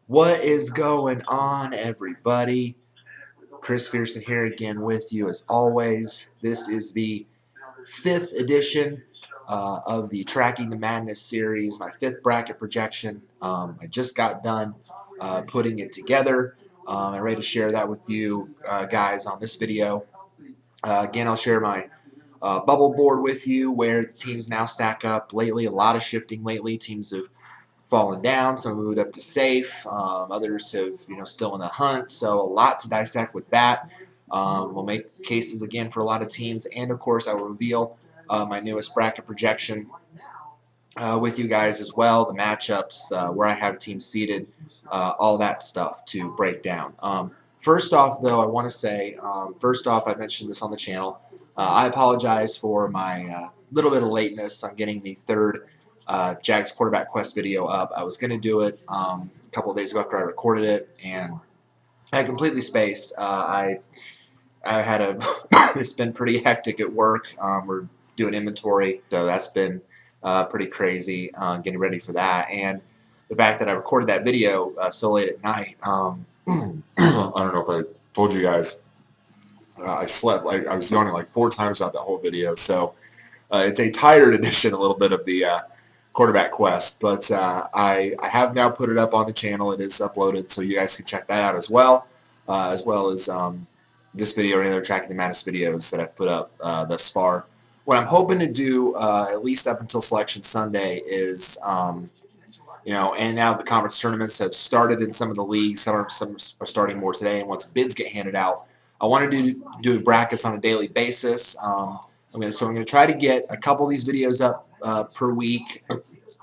What is going on, everybody? Chris Fearson here again with you as always. This is the 5th edition of the Tracking the Madness series, my 5th bracket projection. I just got done putting it together. I'm ready to share that with you guys on this video. Again, I'll share my bubble board with you where the teams now stack up lately. A lot of shifting lately. Teams have fallen down. Some moved up to safe. Others have, still in the hunt. So a lot to dissect with that. We'll make cases again for a lot of teams, and of course, I will reveal my newest bracket projection with you guys as well. The matchups, where I have teams seated, all that stuff to break down. First off, though, I want to say, I mentioned this on the channel. I apologize for my little bit of lateness on getting the 3rd Jags quarterback quest video up. I was going to do it a couple of days ago after I recorded it, and I completely spaced. I had a it's been pretty hectic at work. We're doing inventory, so that's been pretty crazy getting ready for that. And the fact that I recorded that video so late at night, I don't know if I told you guys, I slept, I was yawning like 4 times throughout that whole video. So it's a tired edition, a little bit of the quarterback quest, but I have now put it up on the channel. It is uploaded, so you guys can check that out as well as this video or any other Tracking the Madness videos that I've put up thus far. What I'm hoping to do, at least up until Selection Sunday, is, and now the conference tournaments have started in some of the leagues. Some are starting more today, and once bids get handed out, I want to do brackets on a daily basis. I'm going to try to get a couple of these videos up per week.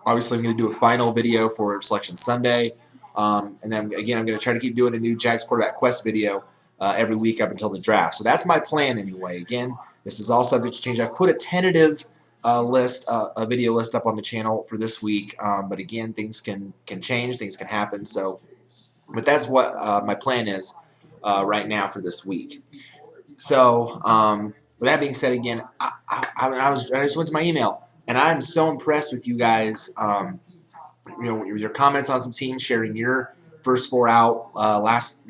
Obviously, I'm going to do a final video for Selection Sunday. And then, again, I'm going to try to keep doing a new Jags quarterback quest video every week up until the draft. So that's my plan anyway. Again, this is all subject to change. I put a tentative a video list up on the channel for this week. But again, things can change. Things can happen. But that's what my plan is right now for this week. So with that being said, again, I just went to my email, and I'm so impressed with you guys. With your comments on some teams, sharing your first 4 out, last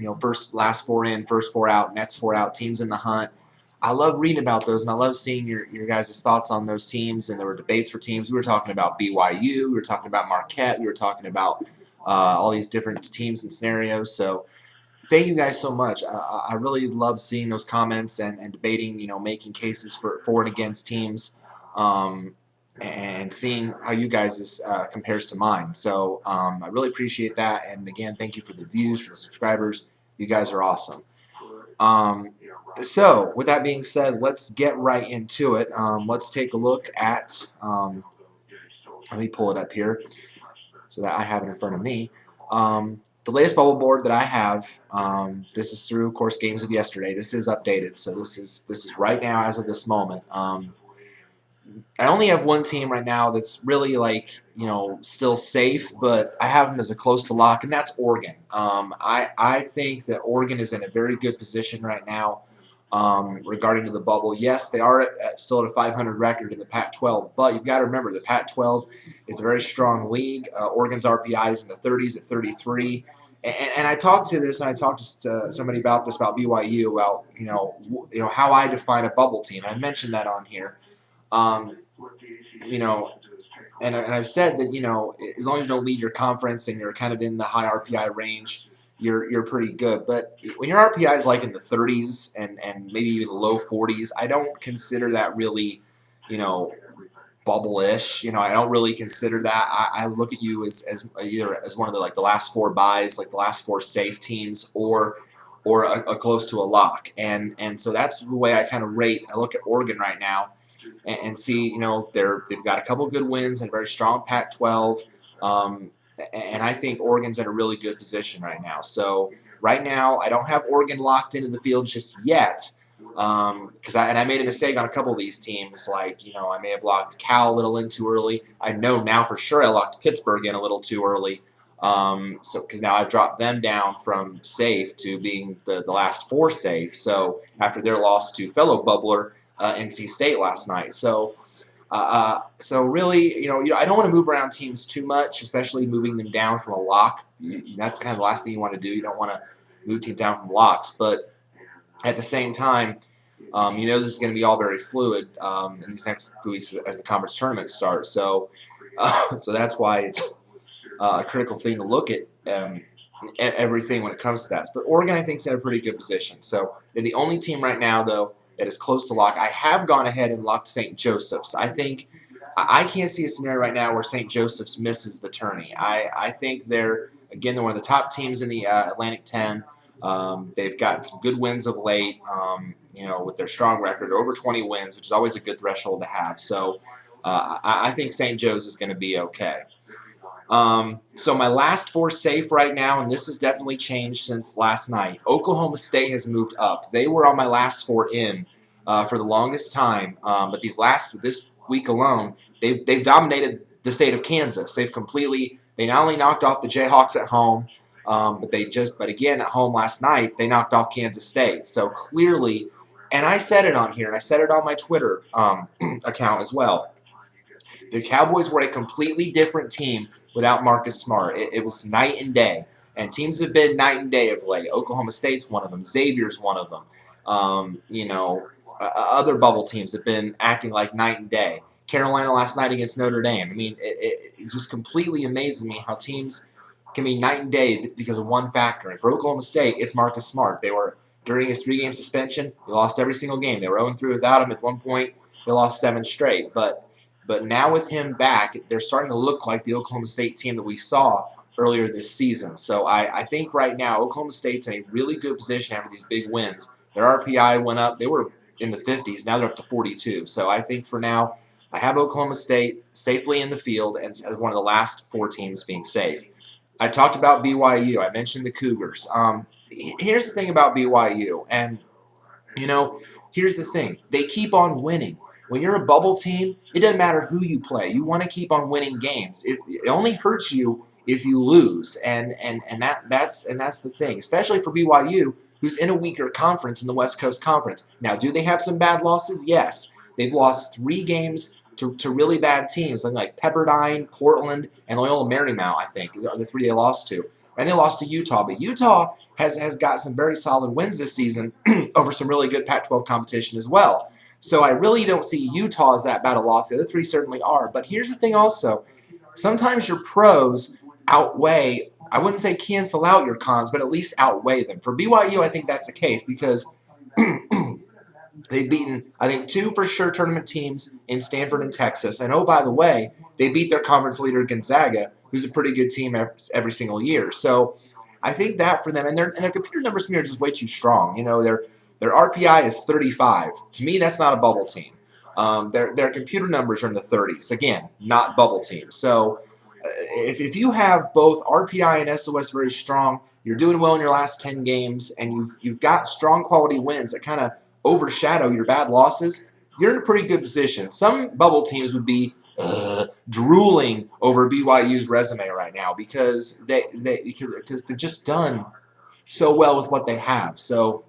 4 in, first 4 out, next 4 out, teams in the hunt. I love reading about those, and I love seeing your guys' thoughts on those teams. And there were debates for teams. We were talking about BYU, we were talking about Marquette, we were talking about all these different teams and scenarios. So thank you guys so much. I really love seeing those comments and debating, making cases for and against teams, and seeing how you guys' compares to mine. So I really appreciate that. And again, thank you for the views, for the subscribers. You guys are awesome. So with that being said, let's get right into it. Let's take a look at, let me pull it up here so that I have it in front of me. The latest bubble board that I have, this is through, of course, games of yesterday. This is updated, so this is right now as of this moment. I only have one team right now that's really still safe, but I have them as a close to lock, and that's Oregon. I think that Oregon is in a very good position right now regarding to the bubble. Yes, they are still at a 500 record in the Pac-12, but you've got to remember the Pac-12 is a very strong league. Oregon's RPI is in the 30s at 33. And I talked to somebody about this, about BYU, about how I define a bubble team. I mentioned that on here. And I've said that, as long as you don't lead your conference and you're kind of in the high RPI range, you're pretty good. But when your RPI is like in the 30s and maybe even the low 40s, I don't consider that really, bubble-ish. I don't really consider that. I look at you as either as one of the last 4 buys, like the last 4 safe teams, or a close to a lock. And so that's the way I kind of rate. I look at Oregon right now and see, they've got a couple good wins and a very strong Pac-12. And I think Oregon's in a really good position right now. So right now, I don't have Oregon locked into the field just yet, because I made a mistake on a couple of these teams. I may have locked Cal a little in too early. I know now for sure I locked Pittsburgh in a little too early. Because now I've dropped them down from safe to being the last 4 safe. So after their loss to fellow bubbler NC State last night. So So really, I don't want to move around teams too much, especially moving them down from a lock. That's kind of the last thing you want to do. You don't want to move teams down from locks, but at the same time, this is going to be all very fluid in these next 2 weeks as the conference tournament starts. So, so that's why it's a critical thing to look at everything when it comes to that. But Oregon, I think, is in a pretty good position. So they're the only team right now, though, that is close to lock. I have gone ahead and locked St. Joseph's. I can't see a scenario right now where St. Joseph's misses the tourney. I think they're one of the top teams in the Atlantic 10. They've gotten some good wins of late, with their strong record, over 20 wins, which is always a good threshold to have. So I think St. Joe's is going to be okay. So my last four safe right now, and this has definitely changed since last night. Oklahoma State has moved up. They were on my last four in for the longest time, but this week alone, they've dominated the state of Kansas. They not only knocked off the Jayhawks at home, but again at home last night, they knocked off Kansas State. So clearly, and I said it on here, and I said it on my Twitter account as well. The Cowboys were a completely different team without Marcus Smart. It was night and day, and teams have been night and day of late. Oklahoma State's one of them. Xavier's one of them. Other bubble teams have been acting like night and day. Carolina last night against Notre Dame. I mean, it just completely amazes me how teams can be night and day because of one factor. And for Oklahoma State, it's Marcus Smart. During his 3-game suspension, they lost every single game. They were 0-3 without him. At one point, they lost 7 straight. But now with him back, they're starting to look like the Oklahoma State team that we saw earlier this season. So I think right now Oklahoma State's in a really good position after these big wins. Their RPI went up. They were in the 50s. Now they're up to 42. So I think for now I have Oklahoma State safely in the field as one of the last 4 teams being safe. I talked about BYU. I mentioned the Cougars. Here's the thing about BYU, and here's the thing. They keep on winning. When you're a bubble team, it doesn't matter who you play. You want to keep on winning games. It only hurts you if you lose, and that's the thing, especially for BYU, who's in a weaker conference in the West Coast Conference. Now, do they have some bad losses? Yes. They've lost 3 games to really bad teams like Pepperdine, Portland, and Loyola Marymount, I think, are the 3 they lost to. And they lost to Utah. But Utah has got some very solid wins this season over some really good Pac-12 competition as well. So I really don't see Utah as that bad a loss. The other 3 certainly are. But here's the thing also. Sometimes your pros outweigh, I wouldn't say cancel out your cons, but at least outweigh them. For BYU, I think that's the case because they've beaten, I think, 2 for sure tournament teams in Stanford and Texas. And, oh, by the way, they beat their conference leader Gonzaga, who's a pretty good team every single year. So I think that for them, and their computer numbers for me are just way too strong. Their RPI is 35. To me, that's not a bubble team. Their computer numbers are in the 30s. Again, not bubble team. So if you have both RPI and SOS very strong, you're doing well in your last 10 games, and you've got strong quality wins that kind of overshadow your bad losses, you're in a pretty good position. Some bubble teams would be drooling over BYU's resume right now because they've just done so well with what they have. So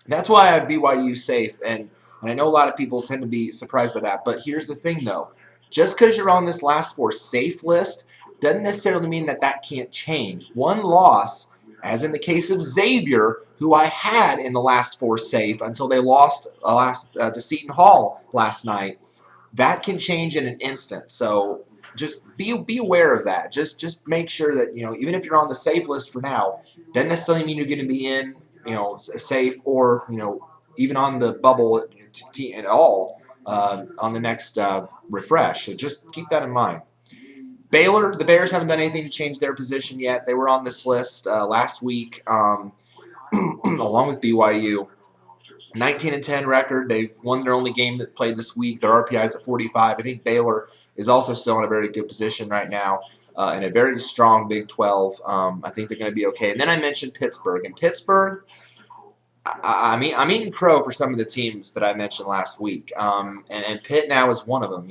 that's why I have BYU safe, and I know a lot of people tend to be surprised by that. But here's the thing, though. Just because you're on this last 4 safe list doesn't necessarily mean that can't change. One loss, as in the case of Xavier, who I had in the last 4 safe until they lost to Seton Hall last night, that can change in an instant. So just be aware of that. Just make sure that, even if you're on the safe list for now, doesn't necessarily mean you're going to be in, safe or, even on the bubble at all on the next refresh. So just keep that in mind. Baylor, the Bears haven't done anything to change their position yet. They were on this list last week along with BYU. 19-10 record. They've won their only game that played this week. Their RPI is at 45. I think Baylor is also still in a very good position right now in a very strong Big 12. I think they're going to be okay. And then I mentioned Pittsburgh. And Pittsburgh, I'm eating crow for some of the teams that I mentioned last week. And Pitt now is one of them.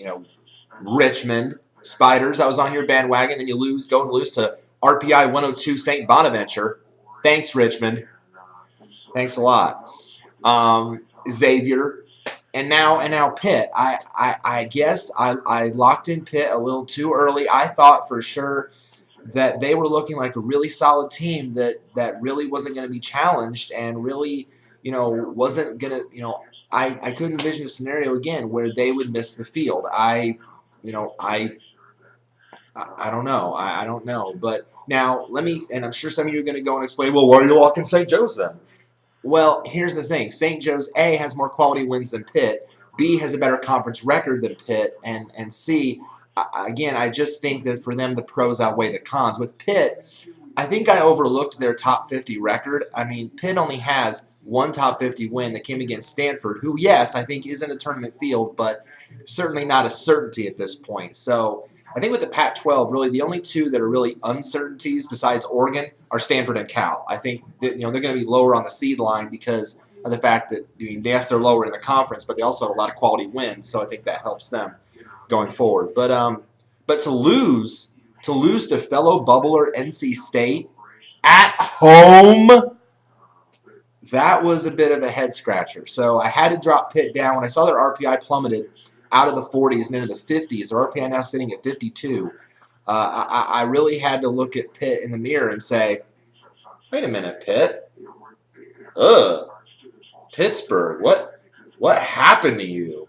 Richmond, Spiders, I was on your bandwagon. Then you go and lose to RPI 102 St. Bonaventure. Thanks, Richmond. Thanks a lot. Xavier, now Pitt. I guess I locked in Pitt a little too early. I thought for sure that they were looking like a really solid team that really wasn't going to be challenged and really, wasn't going to, I couldn't envision a scenario again where they would miss the field. You know, I don't know. I don't know. But now and I'm sure some of you are going to go and explain, well, why are you locking St. Joe's then? Well, here's the thing. St. Joe's, A, has more quality wins than Pitt. B, has a better conference record than Pitt. And C, again, I just think that for them, the pros outweigh the cons. With Pitt, I think I overlooked their top 50 record. I mean, Pitt only has one top 50 win that came against Stanford, who, yes, I think is in the tournament field, but certainly not a certainty at this point. So I think with the Pac-12, really the only two that are really uncertainties besides Oregon are Stanford and Cal. I think that, they're going to be lower on the seed line because of the fact that, yes, they're lower in the conference, but they also have a lot of quality wins, so I think that helps them going forward. But to lose to fellow bubbler NC State at home, that was a bit of a head scratcher. So I had to drop Pitt down. When I saw their RPI plummeted out of the 40s and into the 50s, their RPI now sitting at 52, I really had to look at Pitt in the mirror and say, wait a minute, Pitt. Ugh. Pittsburgh, what happened to you?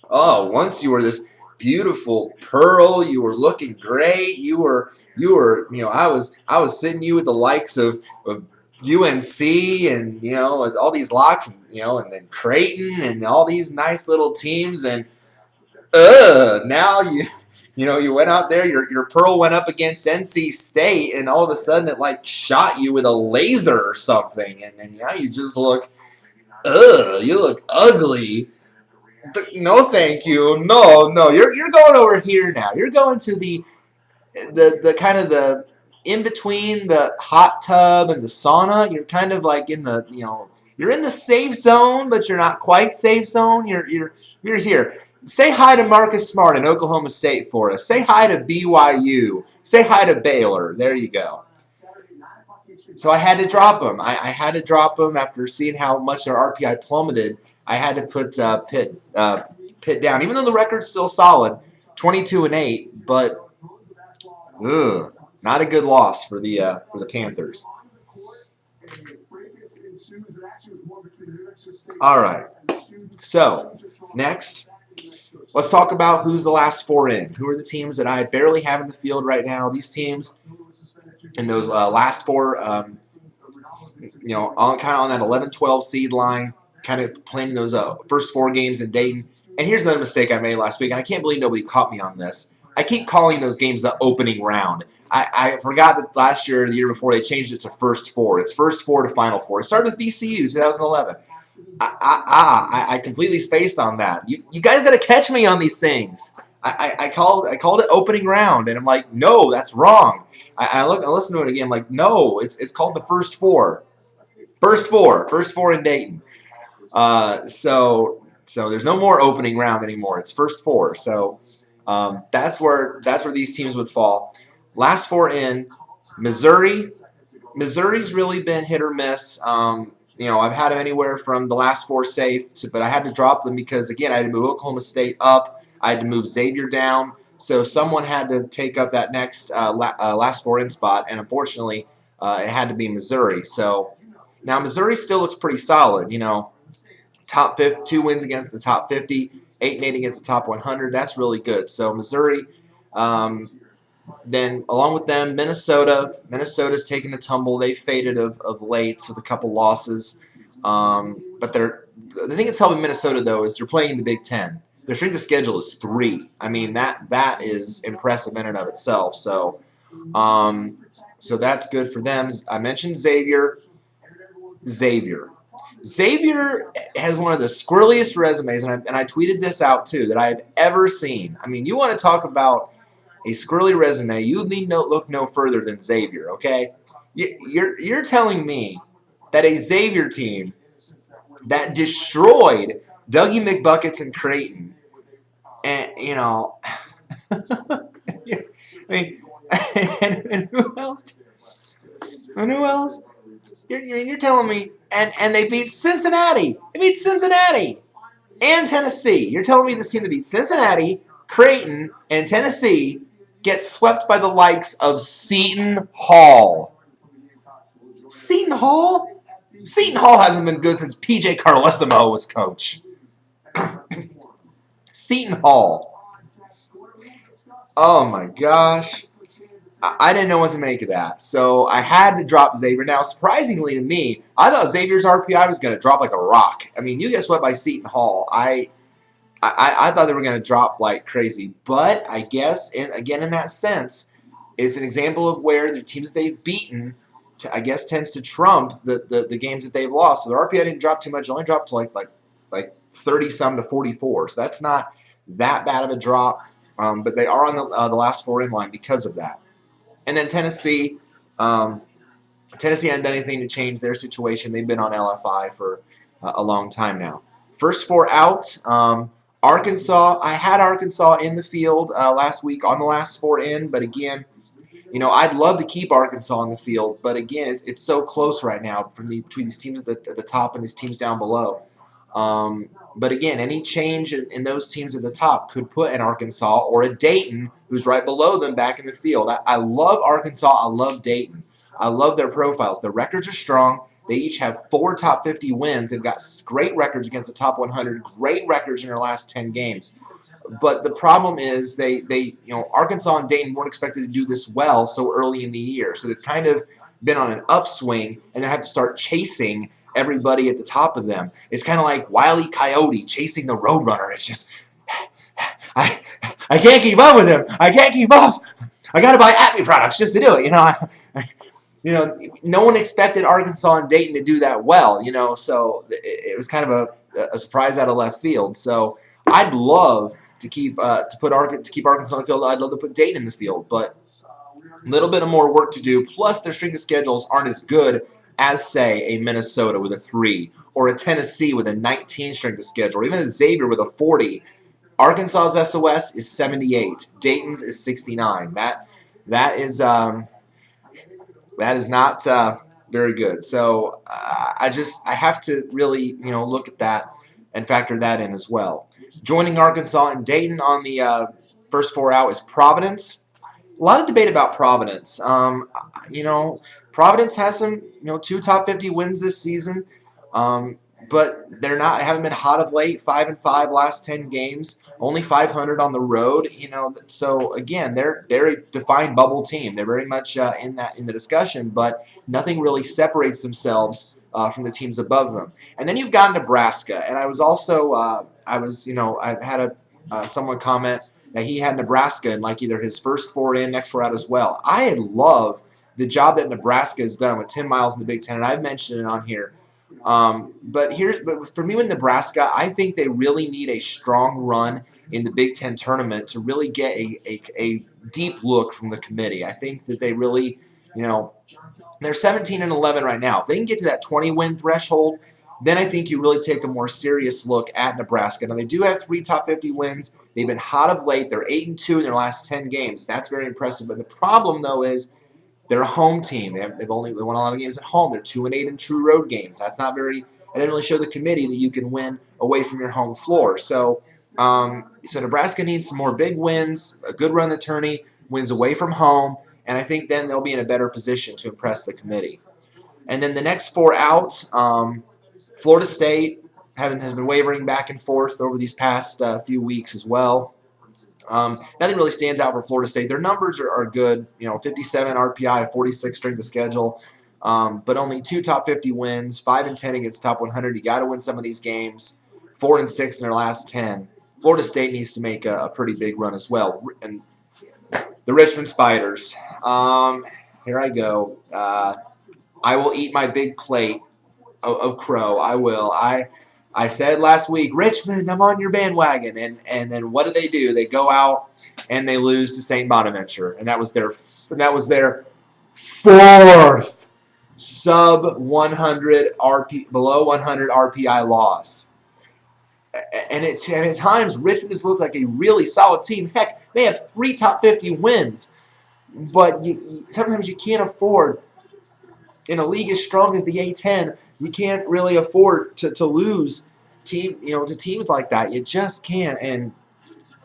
Oh, once you were this beautiful pearl, you were looking great. You were, I was sitting you with the likes of UNC and, with all these locks, and then Creighton and all these nice little teams, and now you went out there, your pearl went up against NC State, and all of a sudden it shot you with a laser or something, and now you just look, you look ugly. No, thank you. No, you're going over here now. You're going to the kind of the in between the hot tub and the sauna. You're kind of like in the you're in the safe zone, but you're not quite safe zone. You're here. Say hi to Marcus Smart in Oklahoma State for us. Say hi to BYU. Say hi to Baylor. There you go. So I had to drop them. I had to drop them after seeing how much their RPI plummeted. I had to put Pitt down, even though the record's still solid, 22-8. But not a good loss for the Panthers. All right. So next, let's talk about who's the last four in. Who are the teams that I barely have in the field right now? These teams in those last four, kind of on that 11-12 seed line, kind of playing those first four games in Dayton. And here's another mistake I made last week, and I can't believe nobody caught me on this. I keep calling those games the opening round. I forgot that last year or the year before they changed it to first four. It's first four to final four. It started with VCU 2011. I completely spaced on that. You guys got to catch me on these things. I called it opening round, and I'm like, no, that's wrong. I listen to it again. I'm like, no, it's called the first four. First four in Dayton. So there's no more opening round anymore. It's first four. So that's where these teams would fall. Last four in, Missouri. Missouri's really been hit or miss. I've had them anywhere from the last four safe but I had to drop them because, again, I had to move Oklahoma State up. I had to move Xavier down. So someone had to take up that next last four in spot, and unfortunately, it had to be Missouri. So now Missouri still looks pretty solid. Top 50, 2 wins against the top 50, 8-8 against the top 100. That's really good. So Missouri. Then along with them, Minnesota. Minnesota's taken a tumble. They faded of late with a couple losses. But the thing that's helping Minnesota, though, is they're playing in the Big Ten. Their strength of schedule is 3. I mean, that is impressive in and of itself. So that's good for them. I mentioned Xavier. Xavier has one of the squirreliest resumes, and I tweeted this out too, that I have ever seen. I mean, you want to talk about a squirrely resume, you need look no further than Xavier, okay? You're telling me that a Xavier team that destroyed Dougie McBuckets and Creighton, and, I mean, and who else? And who else? You're telling me, and they beat Cincinnati. They beat Cincinnati. and Tennessee. You're telling me this team that beat Cincinnati, Creighton, and Tennessee gets swept by the likes of Seton Hall. Seton Hall? Seton Hall hasn't been good since P.J. Carlesimo was coach. Seton Hall. Oh my gosh. I didn't know what to make of that. So I had to drop Xavier. Now, surprisingly to me, I thought Xavier's RPI was going to drop like a rock. I mean, you get swept by Seton Hall. I thought they were going to drop like crazy. But I guess, and again, in that sense, it's an example of where the teams they've beaten, I guess, tends to trump the games that they've lost. So their RPI didn't drop too much. It only dropped to like 30-some to 44. So that's not that bad of a drop. But they are on the last four in line because of that. And then Tennessee, Tennessee hadn't done anything to change their situation. They've been on LFI for a long time now. First four out, Arkansas. I had Arkansas in the field last week on the last four in, but again, I'd love to keep Arkansas in the field, but again, it's so close right now between these teams at the top and these teams down below. But again, any change in those teams at the top could put an Arkansas or a Dayton, who's right below them, back in the field. I love Arkansas. I love Dayton. I love their profiles. Their records are strong. They each have 4 top 50 wins. They've got great records against the top 100, great records in their last 10 games. But the problem is Arkansas and Dayton weren't expected to do this well so early in the year. So they've kind of been on an upswing, and they have to start chasing everybody at the top of them. It's kind of like Wile E. Coyote chasing the Roadrunner. It's just, I can't keep up with him. I can't keep up. I got to buy Acme products just to do it. No one expected Arkansas and Dayton to do that well. So it was kind of a surprise out of left field. So I'd love to keep Arkansas in the field. I'd love to put Dayton in the field, but a little bit of more work to do. Plus, their strength of schedules aren't as good as, say, a Minnesota with a 3, or a Tennessee with a 19 strength of schedule, or even a Xavier with a 40. Arkansas's SOS is 78. Dayton's is 69. That is not very good. So I have to really look at that and factor that in as well. Joining Arkansas and Dayton on the first four out is Providence. A lot of debate about Providence. Providence has some 2 top 50 wins this season, but haven't been hot of late. 5-5 last 10 games, only 500 on the road. So again, they're a defined bubble team. They're very much in the discussion, but nothing really separates themselves from the teams above them. And then you've got Nebraska, and I was also I had someone comment that he had Nebraska in like either his first four in, next four out as well. I love the job that Nebraska has done with Tim Miles in the Big Ten, and I've mentioned it on here. But for me with Nebraska, I think they really need a strong run in the Big Ten tournament to really get a deep look from the committee. I think that they really, they're 17-11 right now. If they can get to that 20-win threshold, then I think you really take a more serious look at Nebraska. Now, they do have 3 top 50 wins. They've been hot of late. They're 8-2 in their last 10 games. That's very impressive. But the problem, though, is they're a home team. They won a lot of games at home. They're 2-8 in true road games. That's not very. I didn't really show the committee that you can win away from your home floor. So Nebraska needs some more big wins, a good run attorney, wins away from home, and I think then they'll be in a better position to impress the committee. And then the next four out, Florida State has been wavering back and forth over these past few weeks as well. Nothing really stands out for Florida State. Their numbers are good. 57 RPI, 46 strength of schedule, but only 2 top 50 wins, 5-10 against top 100. You got to win some of these games. 4-6 in their last 10. Florida State needs to make a pretty big run as well. And the Richmond Spiders. Here I go. I will eat my big plate of crow. I will. I said last week, Richmond, I'm on your bandwagon. And then what do? They go out and they lose to St. Bonaventure. And that was their 4th sub 100 below 100 RPI loss. And at times, Richmond has looked like a really solid team. Heck, they have 3 top 50 wins. But sometimes you can't afford, in a league as strong as the A10, you can't really afford to lose to teams like that, you just can't. And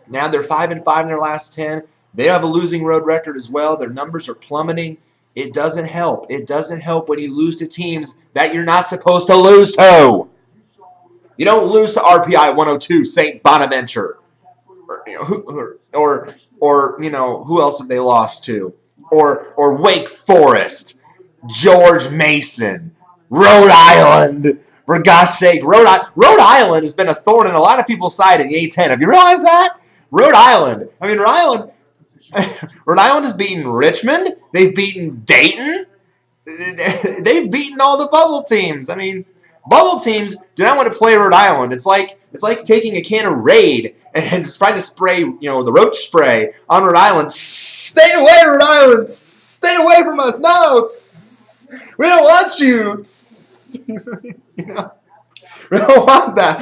now they're 5-5 in their last 10. They have a losing road record as well. Their numbers are plummeting. It doesn't help. It doesn't help when you lose to teams that you're not supposed to lose to. You don't lose to RPI 102, St. Bonaventure, or who else have they lost to? Or Wake Forest, George Mason, Rhode Island. For gosh sake, Rhode Island has been a thorn in a lot of people's side in the A10. Have you realized that? Rhode Island. I mean, Rhode Island has beaten Richmond. They've beaten Dayton. They've beaten all the bubble teams. I mean, bubble teams do not want to play Rhode Island. It's like taking a can of Raid and just trying to spray, the roach spray on Rhode Island. Stay away, Rhode Island! Stay away from us! No, we don't want you. We don't want that.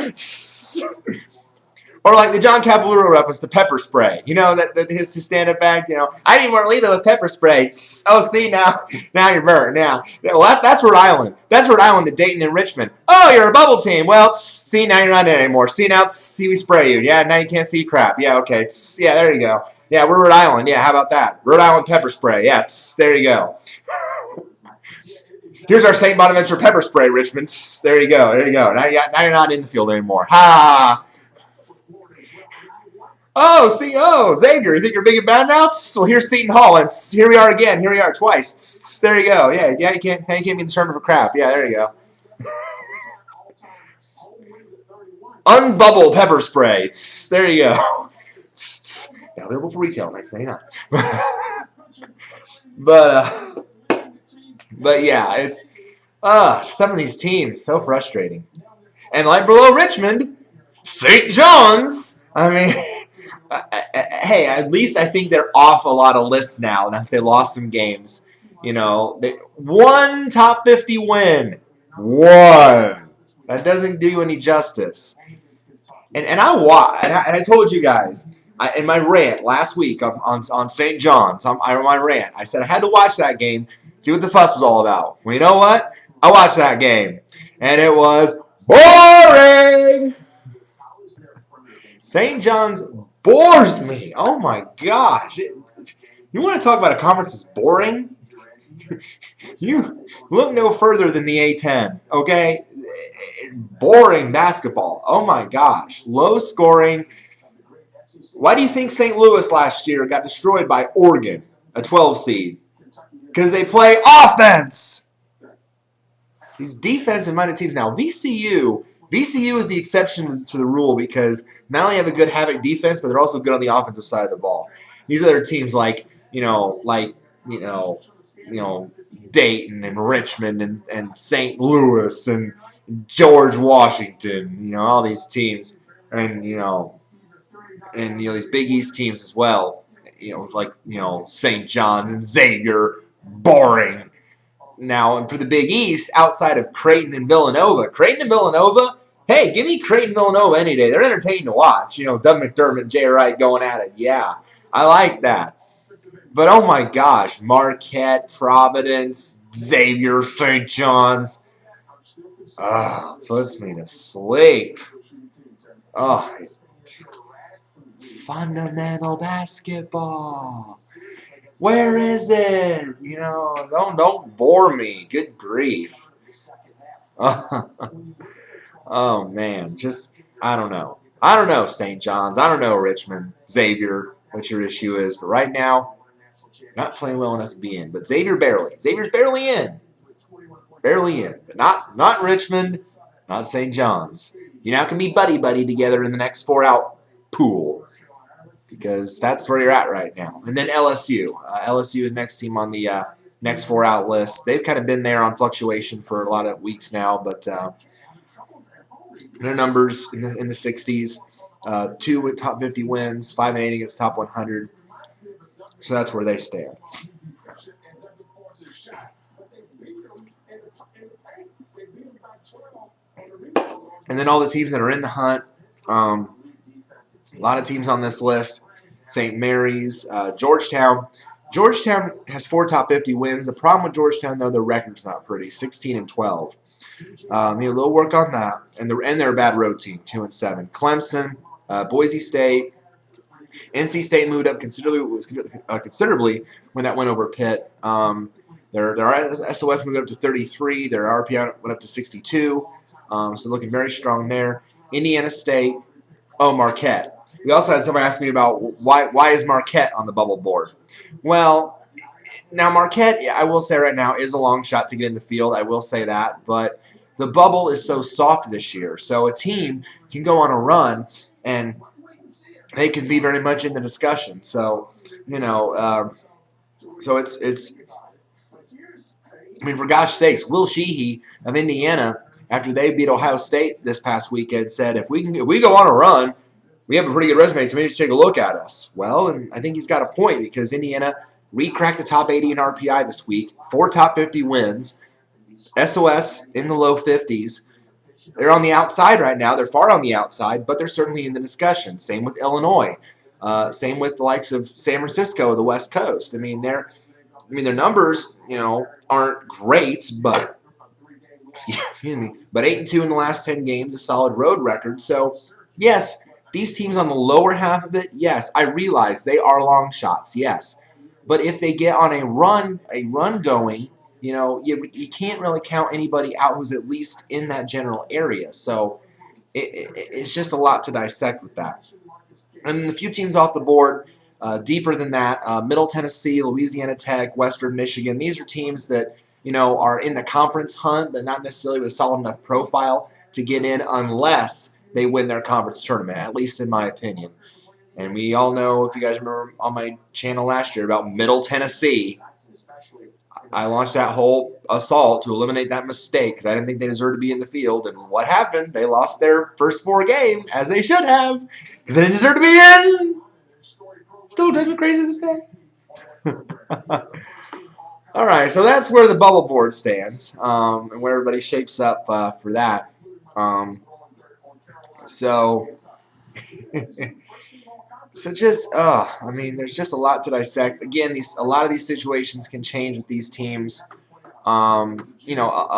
Or like the John Capaluro reference to pepper spray. That his stand-up act, I need more lethal with pepper spray. Oh, see, now you're burnt. Now, well, that's Rhode Island. That's Rhode Island to Dayton and Richmond. Oh, you're a bubble team. Well, see, now you're not in anymore. See, now we spray you. Yeah, now you can't see crap. Yeah, okay. Yeah, there you go. Yeah, we're Rhode Island. Yeah, how about that? Rhode Island pepper spray. Yeah, there you go. Here's our St. Bonaventure pepper spray, Richmond. There you go. There you go. Now you're not in the field anymore. Ha! Oh, Xavier, you think you're big and bad now? Well, here's Seton Hall, and here we are again. Here we are twice. There you go. Yeah, you can't be the term for crap. Yeah, there you go. Unbubble pepper spray. There you go. Now available for retail, $19.99. But yeah, it's some of these teams so frustrating. And right below Richmond, St. John's. I mean. Hey, at least I think they're off a lot of lists now. Now they lost some games. One top 50 win. One. That doesn't do you any justice. And I told you guys in my rant last week on St. John's, my rant, I said I had to watch that game, see what the fuss was all about. Well, you know what? I watched that game, and it was boring. St. John's bores me. Oh my gosh. You want to talk about a conference that's boring? You look no further than the A10, okay? Boring basketball. Oh my gosh. Low scoring. Why do you think St. Louis last year got destroyed by Oregon, a 12 seed? Because they play offense. These defensive-minded teams. Now, VCU is the exception to the rule because not only have a good Havoc defense, but they're also good on the offensive side of the ball. These other teams like Dayton and Richmond and St. Louis and George Washington, all these teams, and these Big East teams as well, St. John's and Xavier, boring. Now, and for the Big East, outside of Creighton and Villanova, hey, give me Creighton Villanova any day. They're entertaining to watch. Doug McDermott, Jay Wright going at it. Yeah, I like that. But oh my gosh, Marquette, Providence, Xavier, St. John's. Puts me to sleep. Fundamental basketball. Where is it? Don't bore me. Good grief. Oh, man. I don't know. I don't know, St. John's. I don't know, Richmond. Xavier, what your issue is. But right now, not playing well enough to be in. But Xavier barely. Xavier's barely in. Barely in. But not Richmond, not St. John's. You now can be buddy-buddy together in the next 4-out pool. Because that's where you're at right now. And then LSU. LSU is next team on the next 4-out list. They've kind of been there on fluctuation for a lot of weeks now, but their numbers in the 60s. 2 with top 50 wins, 5-8 against top 100. So that's where they stand. And then all the teams that are in the hunt. A lot of teams on this list. St. Mary's, Georgetown. Georgetown has 4 top 50 wins. The problem with Georgetown, though, their record's not pretty. 16-12. They'll work on that. And they're a bad road team, 2-7. Clemson, Boise State, NC State moved up considerably when that went over Pitt. Their SOS moved up to 33. Their RPI went up to 62. So looking very strong there. Indiana State. Oh, Marquette. We also had someone ask me about why is Marquette on the bubble board. Well, now Marquette, I will say right now, is a long shot to get in the field. I will say that. But the bubble is so soft this year. So a team can go on a run and they can be very much in the discussion. So, so it's. I mean, for gosh sakes, Will Sheehy of Indiana, after they beat Ohio State this past weekend, said if we go on a run, we have a pretty good resume. Come in and take a look at us. Well, and I think he's got a point because Indiana recracked the top 80 in RPI this week, 4 top 50 wins, SOS in the low 50s. They're on the outside right now. They're far on the outside, but they're certainly in the discussion. Same with Illinois. Same with the likes of San Francisco of the West Coast. I mean, their numbers, aren't great, but excuse me, but 8-2 in the last 10 games, a solid road record. So, yes, these teams on the lower half of it, yes, I realize they are long shots, yes. But if they get on a run going, you can't really count anybody out who's at least in that general area. So it's just a lot to dissect with that. And the few teams off the board, deeper than that, Middle Tennessee, Louisiana Tech, Western Michigan, these are teams that are in the conference hunt, but not necessarily with a solid enough profile to get in unless they win their conference tournament, at least in my opinion. And we all know, if you guys remember on my channel last year, about Middle Tennessee. I launched that whole assault to eliminate that mistake because I didn't think they deserved to be in the field. And what happened? They lost their first 4 games, as they should have, because they didn't deserve to be in. Still drives me crazy to this day. All right, so that's where the bubble board stands and where everybody shapes up for that. So just, there's just a lot to dissect. Again, a lot of these situations can change with these teams. A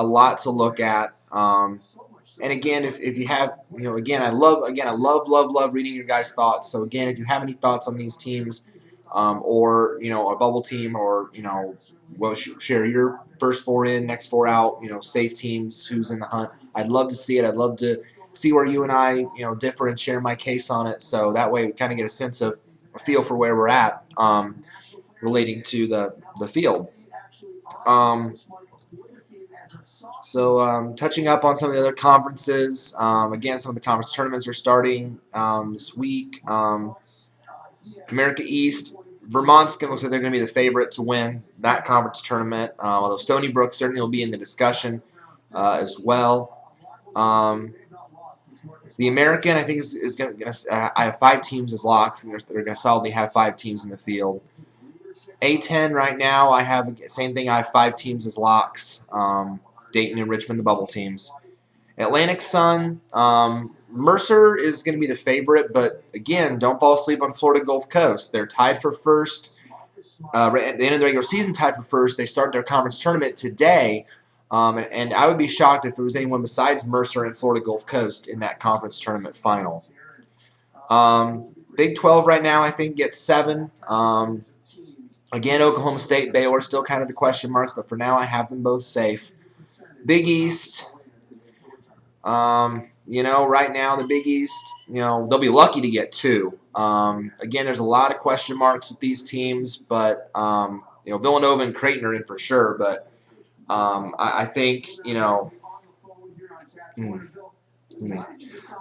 lot to look at. And again, if you have, I love reading your guys' thoughts. So again, if you have any thoughts on these teams, or a bubble team, or share your first 4 in, next 4 out, safe teams, who's in the hunt. I'd love to see it. I'd love to see where you and I, differ and share my case on it. So that way we kind of get a feel for where we're at relating to the field. Touching up on some of the other conferences, again, some of the conference tournaments are starting this week. America East, Vermont's looks like they're going to be the favorite to win that conference tournament, although Stony Brook certainly will be in the discussion as well. The American, I think, is going to. I have 5 teams as locks, and they're going to solidly have 5 teams in the field. A10 right now, I have same thing. I have 5 teams as locks. Dayton and Richmond, the bubble teams. Atlantic Sun, Mercer is going to be the favorite, but again, don't fall asleep on Florida Gulf Coast. They're tied for first. At the end of the regular season, tied for first. They start their conference tournament today. And I would be shocked if it was anyone besides Mercer and Florida Gulf Coast in that conference tournament final. Big 12 right now, I think, gets 7. Again, Oklahoma State, Baylor, still kind of the question marks, but for now I have them both safe. Big East, right now the Big East, they'll be lucky to get 2. Again, there's a lot of question marks with these teams, but, Villanova and Creighton are in for sure, but I think,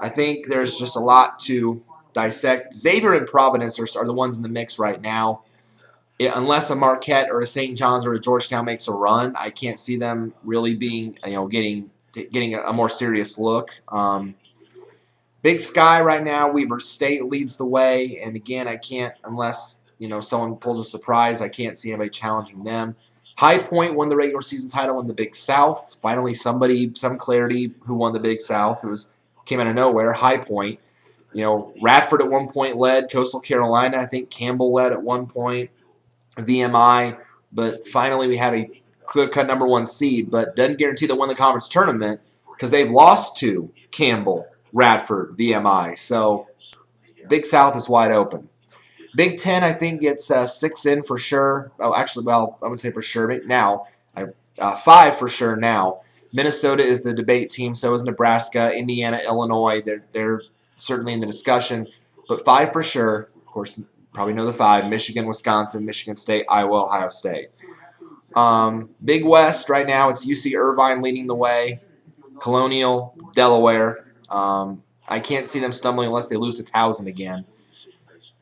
I think there's just a lot to dissect. Xavier and Providence are the ones in the mix right now. Unless a Marquette or a St. John's or a Georgetown makes a run, I can't see them really being, getting a more serious look. Big Sky right now, Weber State leads the way, and again, I can't, unless someone pulls a surprise, I can't see anybody challenging them. High Point won the regular season title in the Big South. Finally, some clarity who won the Big South. Came out of nowhere. High Point. Radford at one point led. Coastal Carolina, I think Campbell led at one point. VMI. But finally, we have clear-cut #1 seed, but doesn't guarantee they'll win the conference tournament because they've lost to Campbell, Radford, VMI. So Big South is wide open. Big Ten, I think, gets 6 in for sure. Oh, actually, well, I wouldn't say for sure. But now, 5 for sure now. Minnesota is the debate team. So is Nebraska, Indiana, Illinois. They're certainly in the discussion. But 5 for sure. Of course, probably know the 5. Michigan, Wisconsin, Michigan State, Iowa, Ohio State. Big West right now, it's UC Irvine leading the way. Colonial, Delaware. I can't see them stumbling unless they lose to Towson again.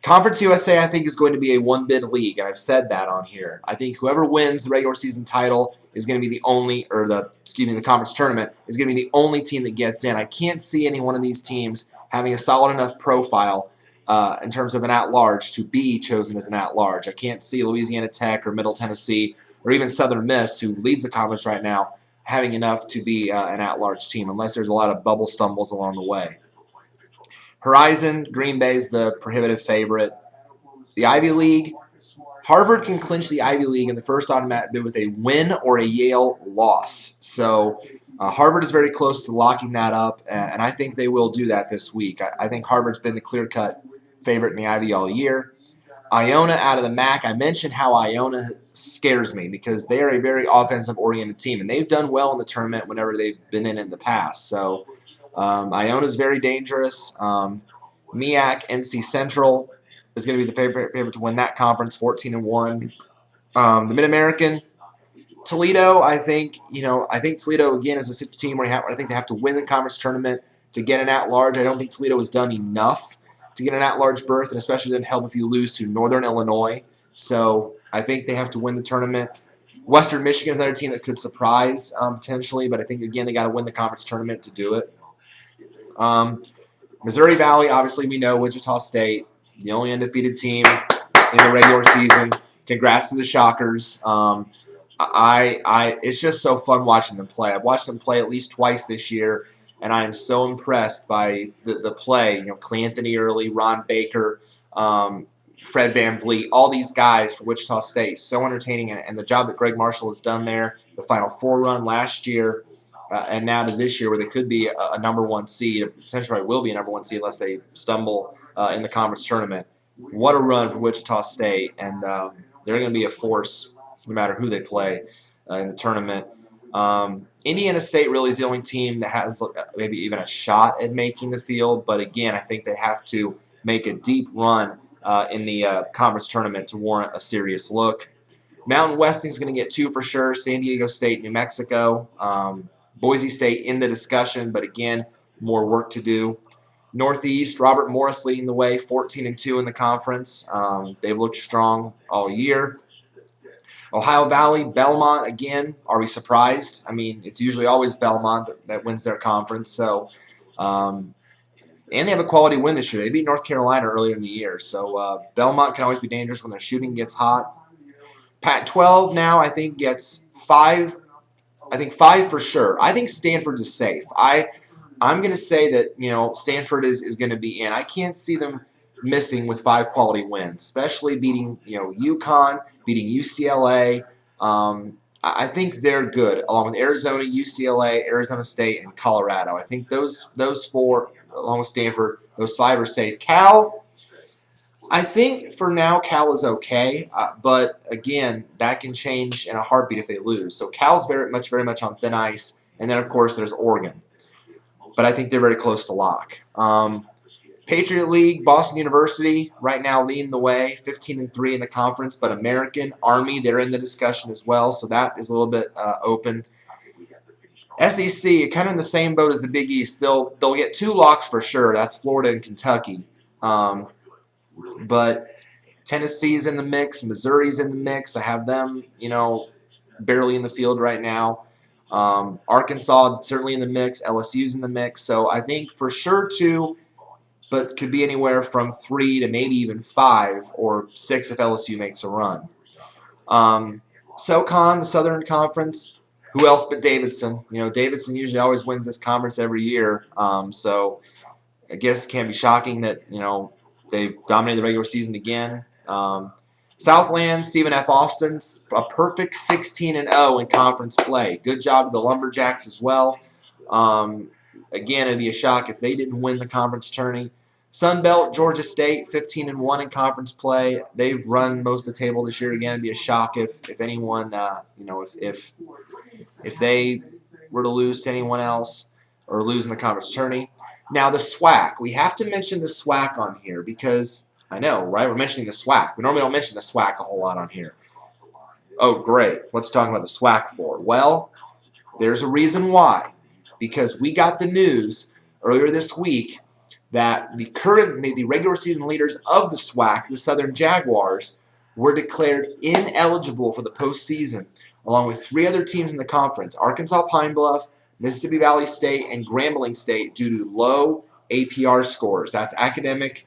Conference USA, I think, is going to be a one-bid league, and I've said that on here. I think whoever wins the regular season title is going to be the only, or the conference tournament is going to be the only team that gets in. I can't see any one of these teams having a solid enough profile in terms of an at-large to be chosen as an at-large. I can't see Louisiana Tech or Middle Tennessee or even Southern Miss, who leads the conference right now, having enough to be an at-large team, unless there's a lot of bubble stumbles along the way. Horizon, Green Bay is the prohibitive favorite. The Ivy League, Harvard can clinch the Ivy League in the first automatic bid with a win or a Yale loss. So Harvard is very close to locking that up, and I think they will do that this week. I think Harvard's been the clear-cut favorite in the Ivy all year. Iona out of the MAC, I mentioned how Iona scares me because they are a very offensive-oriented team, and they've done well in the tournament whenever they've been in the past. So Iona's very dangerous. MEAC, NC Central is going to be the favorite to win that conference, 14-1. The Mid-American, Toledo, I think Toledo, again, is a team where I think they have to win the conference tournament to get an at-large. I don't think Toledo has done enough to get an at-large berth, and especially doesn't help if you lose to Northern Illinois. So I think they have to win the tournament. Western Michigan is another team that could surprise potentially, but I think, again, they got to win the conference tournament to do it. Missouri Valley, obviously we know Wichita State, the only undefeated team in the regular season. Congrats to the Shockers. It's just so fun watching them play. I've watched them play at least twice this year, and I am so impressed by the play. You know, Cleanthony Early, Ron Baker, Fred Van Vliet, all these guys for Wichita State. So entertaining, and the job that Greg Marshall has done there, the Final Four run last year, and now to this year where they could be a #1 seed, potentially will be a #1 seed unless they stumble in the conference tournament. What a run for Wichita State, and they're going to be a force no matter who they play in the tournament. Indiana State really is the only team that has maybe even a shot at making the field, but again, I think they have to make a deep run in the conference tournament to warrant a serious look. Mountain West is going to get 2 for sure, San Diego State, New Mexico. Boise State in the discussion, but again, more work to do. Northeast, Robert Morris leading the way, 14-2 in the conference. They've looked strong all year. Ohio Valley, Belmont, again, are we surprised? I mean, it's usually always Belmont that wins their conference. So, and they have a quality win this year. They beat North Carolina earlier in the year. So Belmont can always be dangerous when their shooting gets hot. Pac-12 now, I think, gets 5. I think 5 for sure. I think Stanford's is safe. I'm going to say that, Stanford is going to be in. I can't see them missing with 5 quality wins, especially beating, UConn, beating UCLA. I think they're good, along with Arizona, UCLA, Arizona State, and Colorado. I think those 4, along with Stanford, those 5 are safe. Cal, I think for now Cal is okay, but again, that can change in a heartbeat if they lose. So Cal's very much on thin ice, and then of course there's Oregon. But I think they're very close to lock. Patriot League, Boston University right now leading the way, 15-3 in the conference, but American, Army, they're in the discussion as well, so that is a little bit open. SEC, kind of in the same boat as the Big East. They'll get 2 locks for sure. That's Florida and Kentucky. But Tennessee's in the mix, Missouri's in the mix. I have them, barely in the field right now. Arkansas certainly in the mix. LSU's in the mix. So I think for sure 2, but could be anywhere from 3 to maybe even 5 or 6 if LSU makes a run. SoCon, the Southern Conference, who else but Davidson? Davidson usually always wins this conference every year. So I guess it can't be shocking that, they've dominated the regular season again. Southland, Stephen F. Austin, a perfect 16-0 in conference play. Good job to the Lumberjacks as well. Again, it'd be a shock if they didn't win the conference tourney. Sunbelt, Georgia State, 15-1 in conference play. They've run most of the table this year. Again, it'd be a shock if anyone, if they were to lose to anyone else or lose in the conference tourney. Now the SWAC. We have to mention the SWAC on here because I know, right? We're mentioning the SWAC. We normally don't mention the SWAC a whole lot on here. Oh, great. What's talking about the SWAC for? Well, there's a reason why. Because we got the news earlier this week that the regular season leaders of the SWAC, the Southern Jaguars, were declared ineligible for the postseason, along with 3 other teams in the conference: Arkansas Pine Bluff, Mississippi Valley State, and Grambling State, due to low APR scores. That's academic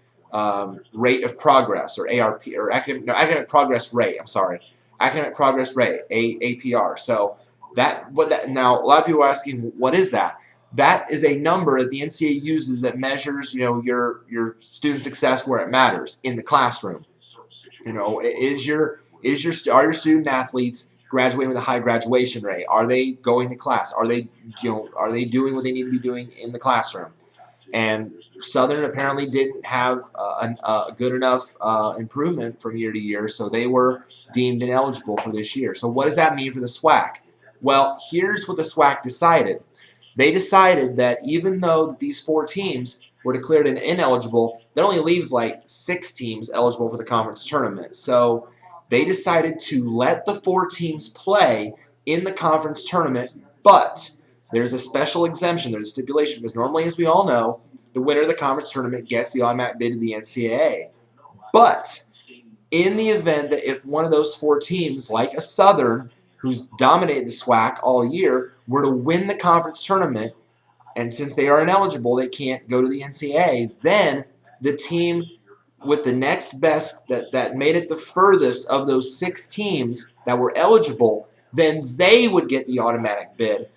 rate of progress, or ARP, or academic progress rate. I'm sorry, academic progress rate, APR. So now a lot of people are asking, what is that? That is a number that the NCAA uses that measures, your student success where it matters in the classroom. Are your student athletes graduating with a high graduation rate? Are they going to class? Are they doing what they need to be doing in the classroom? And Southern apparently didn't have a good enough improvement from year to year, so they were deemed ineligible for this year. So what does that mean for the SWAC? Well, here's what the SWAC decided. They decided that even though these 4 teams were declared ineligible, that only leaves like 6 teams eligible for the conference tournament. So they decided to let the 4 teams play in the conference tournament, but there's a special exemption, there's a stipulation, because normally, as we all know, the winner of the conference tournament gets the automatic bid to the NCAA. But in the event that if one of those 4 teams, like a Southern, who's dominated the SWAC all year, were to win the conference tournament, and since they are ineligible, they can't go to the NCAA, then the team with the next best, that made it the furthest of those 6 teams that were eligible, then they would get the automatic bid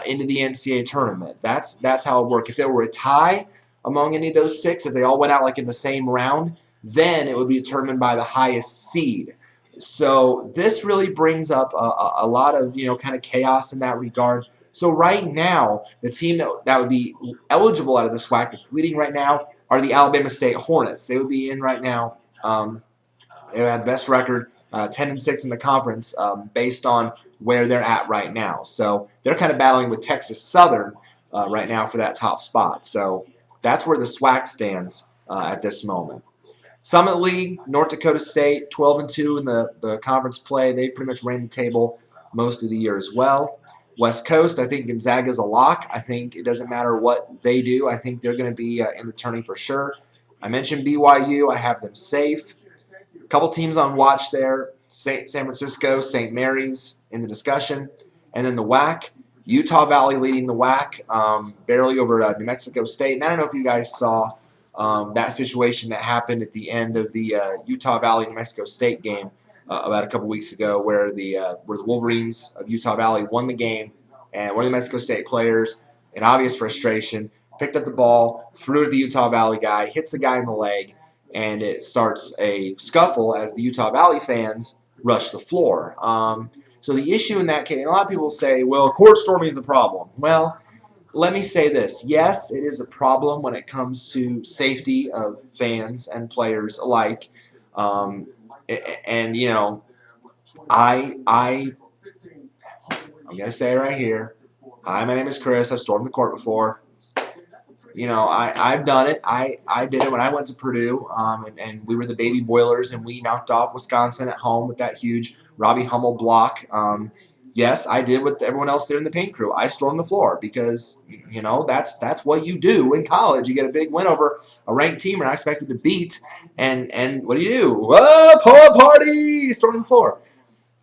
into the NCAA tournament. That's how it worked. If there were a tie among any of those 6, if they all went out like in the same round, then it would be determined by the highest seed. So this really brings up a lot of kind of chaos in that regard. So right now, the team that would be eligible out of the SWAC that's leading right now are the Alabama State Hornets. They would be in right now. They have the best record, 10-6 in the conference, based on where they're at right now. So they're kind of battling with Texas Southern right now for that top spot. So that's where the SWAC stands at this moment. Summit League, North Dakota State, 12-2 in the conference play. They pretty much ran the table most of the year as well. West Coast, I think Gonzaga's a lock. I think it doesn't matter what they do. I think they're going to be in the tourney for sure. I mentioned BYU. I have them safe. A couple teams on watch there. San Francisco, St. Mary's in the discussion. And then the WAC, Utah Valley leading the WAC, barely over New Mexico State. And I don't know if you guys saw that situation that happened at the end of the Utah Valley New Mexico State game about a couple weeks ago, where the Wolverines of Utah Valley won the game, and one of the Mexico State players, in obvious frustration, picked up the ball, threw it at the Utah Valley guy, hits the guy in the leg, and it starts a scuffle as the Utah Valley fans rush the floor. So the issue in that case, and a lot of people say, well, court storming is the problem. Well, let me say this. Yes, it is a problem when it comes to safety of fans and players alike. I'm going to say it right here. Hi, my name is Chris. I've stormed the court before. I've done it. I did it when I went to Purdue, and we were the baby Boilers, and we knocked off Wisconsin at home with that huge Robbie Hummel block. Yes, I did what everyone else did in the paint crew. I stormed the floor because, that's what you do in college. You get a big win over a ranked team you're not expected to beat, and what do? Party! Storm the floor.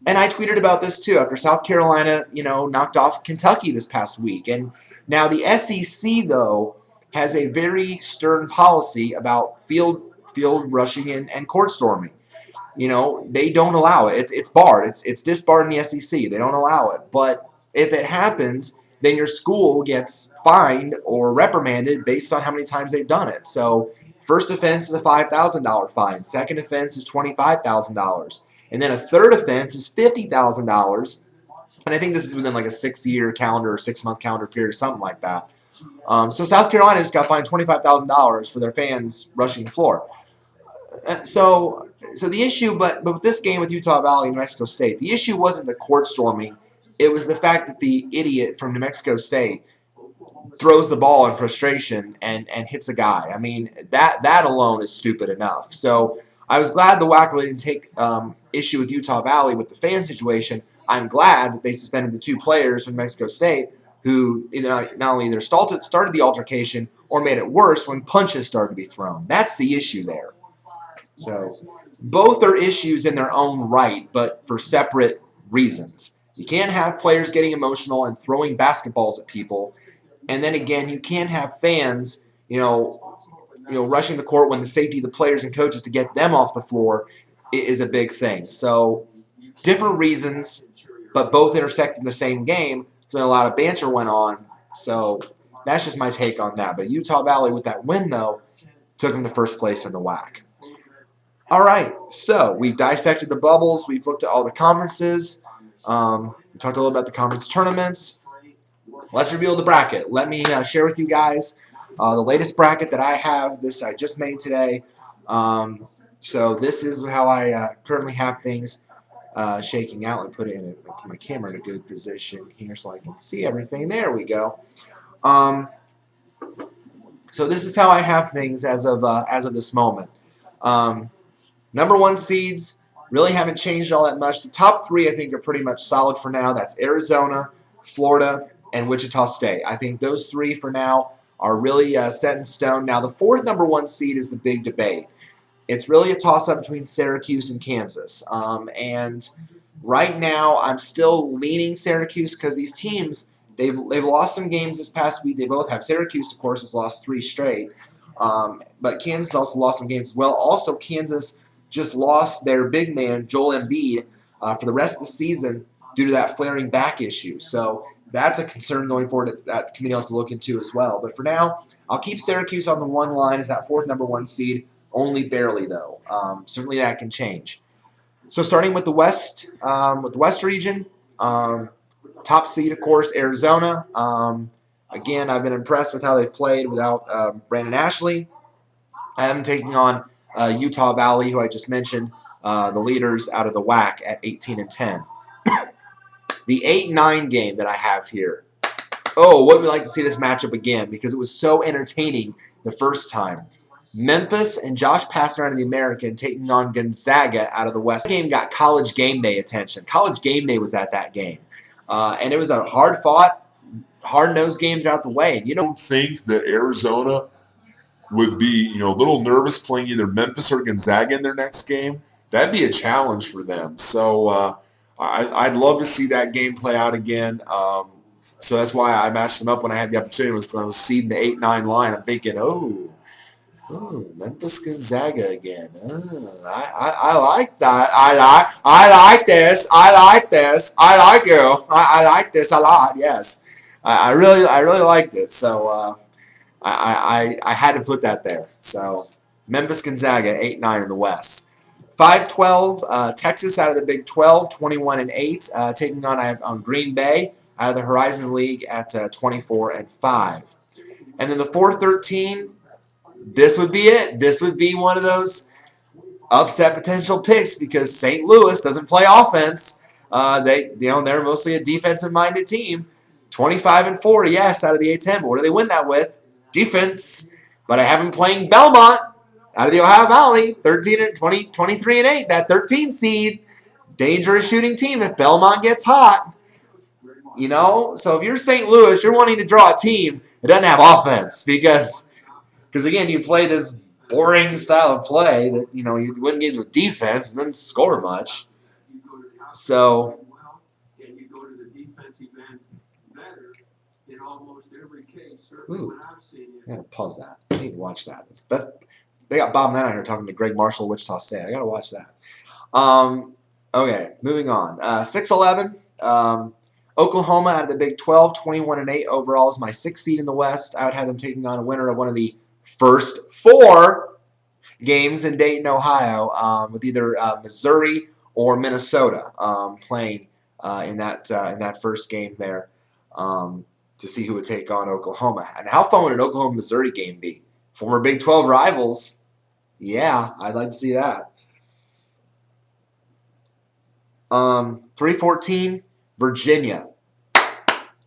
And I tweeted about this too after South Carolina, knocked off Kentucky this past week. And now the SEC, though, has a very stern policy about field rushing and court storming. They don't allow it. It's barred. It's disbarred in the SEC. They don't allow it. But if it happens, then your school gets fined or reprimanded based on how many times they've done it. So First offense is a $5,000 fine. Second offense is $25,000. And then a third offense is $50,000. And I think this is within like a 6-year calendar or 6-month calendar period or something like that. So South Carolina just got fined $25,000 for their fans rushing the floor. So the issue, but with this game with Utah Valley and New Mexico State, the issue wasn't the court storming. It was the fact that the idiot from New Mexico State throws the ball in frustration and hits a guy. I mean, that alone is stupid enough. So I was glad the WAC really didn't take issue with Utah Valley with the fan situation. I'm glad that they suspended the 2 players from New Mexico State who not only either started the altercation or made it worse when punches started to be thrown. That's the issue there. So both are issues in their own right, but for separate reasons. You can't have players getting emotional and throwing basketballs at people. And then again, you can't have fans, rushing the court when the safety of the players and coaches to get them off the floor is a big thing. So different reasons, but both intersect in the same game. So a lot of banter went on. So that's just my take on that. But Utah Valley, with that win, though, took them to first place in the WAC. All right, so we've dissected the bubbles. We've looked at all the conferences. We talked a little about the conference tournaments. Let's reveal the bracket. Let me share with you guys the latest bracket that I have. This I just made today. So this is how I currently have things shaking out. Let me put my camera in a good position here so I can see everything. There we go. So this is how I have things as of this moment. Number 1 seeds really haven't changed all that much. The top 3 I think are pretty much solid for now. That's Arizona, Florida, and Wichita State. I think those 3 for now are really set in stone. Now the 4th number 1 seed is the big debate. It's really a toss-up between Syracuse and Kansas. And right now I'm still leaning Syracuse because these teams, they've lost some games this past week. They both have. Syracuse, of course, has lost 3 straight. But Kansas also lost some games as well. Also, Kansas just lost their big man, Joel Embiid, for the rest of the season due to that flaring back issue. So that's a concern going forward that committee will have to look into as well. But for now, I'll keep Syracuse on the 1 line as that 4th number 1 seed, only barely though. Certainly that can change. So starting with the West region, top seed, of course, Arizona. Again, I've been impressed with how they've played without Brandon Ashley. I am taking on Utah Valley, who I just mentioned, the leaders out of the WAC at 18-10. The 8-9 game that I have here. Oh, wouldn't we like to see this matchup again because it was so entertaining the first time. Memphis and Josh Pastner out of the American taking on Gonzaga out of the West. The game got College Game Day attention. College Game Day was at that game. And it was a hard-fought, hard-nosed game throughout the way. And I don't think that Arizona would be, a little nervous playing either Memphis or Gonzaga in their next game. That'd be a challenge for them. So I'd love to see that game play out again. So that's why I matched them up when I had the opportunity. When I was seeding the 8-9 line, I'm thinking, oh, Memphis Gonzaga again. I like that. I like this. I like this. I like you. I like this a lot. Yes, I really liked it. So I had to put that there. So Memphis Gonzaga 8-9 in the West. 5-12 Texas out of the Big 12 21-8 taking on Green Bay out of the Horizon League at 24-5. And then the 4-13. This would be it. This would be one of those upset potential picks because St. Louis doesn't play offense. They're mostly a defensive-minded team. 25-4, yes, out of the A-10. But what do they win that with? Defense. But I have them playing Belmont out of the Ohio Valley, 23-8. That 13 seed, dangerous shooting team if Belmont gets hot. So if you're St. Louis, you're wanting to draw a team that doesn't have offense because again, you play this boring style of play that, you wouldn't get with defense and then score much. So, ooh, I gotta pause that. I need to watch that. They got Bob Knight out here talking to Greg Marshall, Wichita State. I gotta watch that. Okay, moving on. 6-11. Oklahoma out of the Big 12, 21-8 overall is my 6th seed in the West. I would have them taking on a winner of one of the first 4 games in Dayton, Ohio, with either Missouri or Minnesota playing in that first game there to see who would take on Oklahoma. And how fun would an Oklahoma-Missouri game be? Former Big 12 rivals. Yeah, I'd like to see that. 314, Virginia.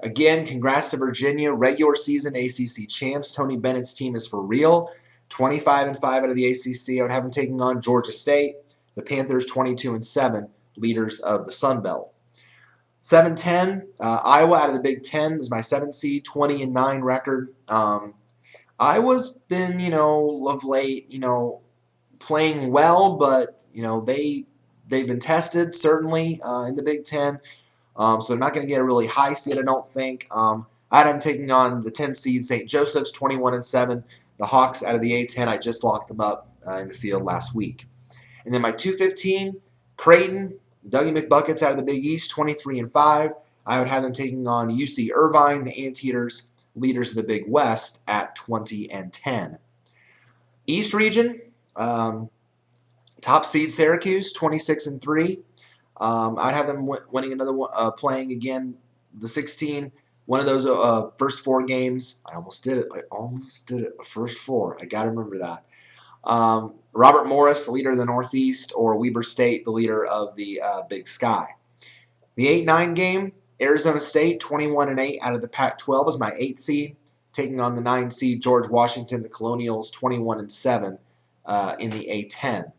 Again, congrats to Virginia, regular season ACC champs. Tony Bennett's team is for real. 25-5 out of the ACC. I would have them taking on Georgia State. The Panthers 22-7, leaders of the Sun Belt. 7-10, Iowa out of the Big Ten was my 7th seed, 20-9 record. Iowa's been, of late, playing well, but they've been tested certainly in the Big Ten. So they're not going to get a really high seed, I don't think. I had them taking on the 10 seed St. Joseph's, 21-7. The Hawks out of the A-10, I just locked them up in the field last week. And then my 215, Creighton, Dougie McBuckets out of the Big East, 23-5. I would have them taking on UC Irvine, the Anteaters, leaders of the Big West, at 20-10. East region, top seed Syracuse, 26-3. I'd have them winning another one, playing again the 16. One of those first 4 games. I almost did it. First 4. I got to remember that. Robert Morris, the leader of the Northeast, or Weber State, the leader of the Big Sky. The 8-9 game, Arizona State, 21-8 out of the Pac-12 is my 8th seed, taking on the 9 seed George Washington, the Colonials, 21-7 in the A-10.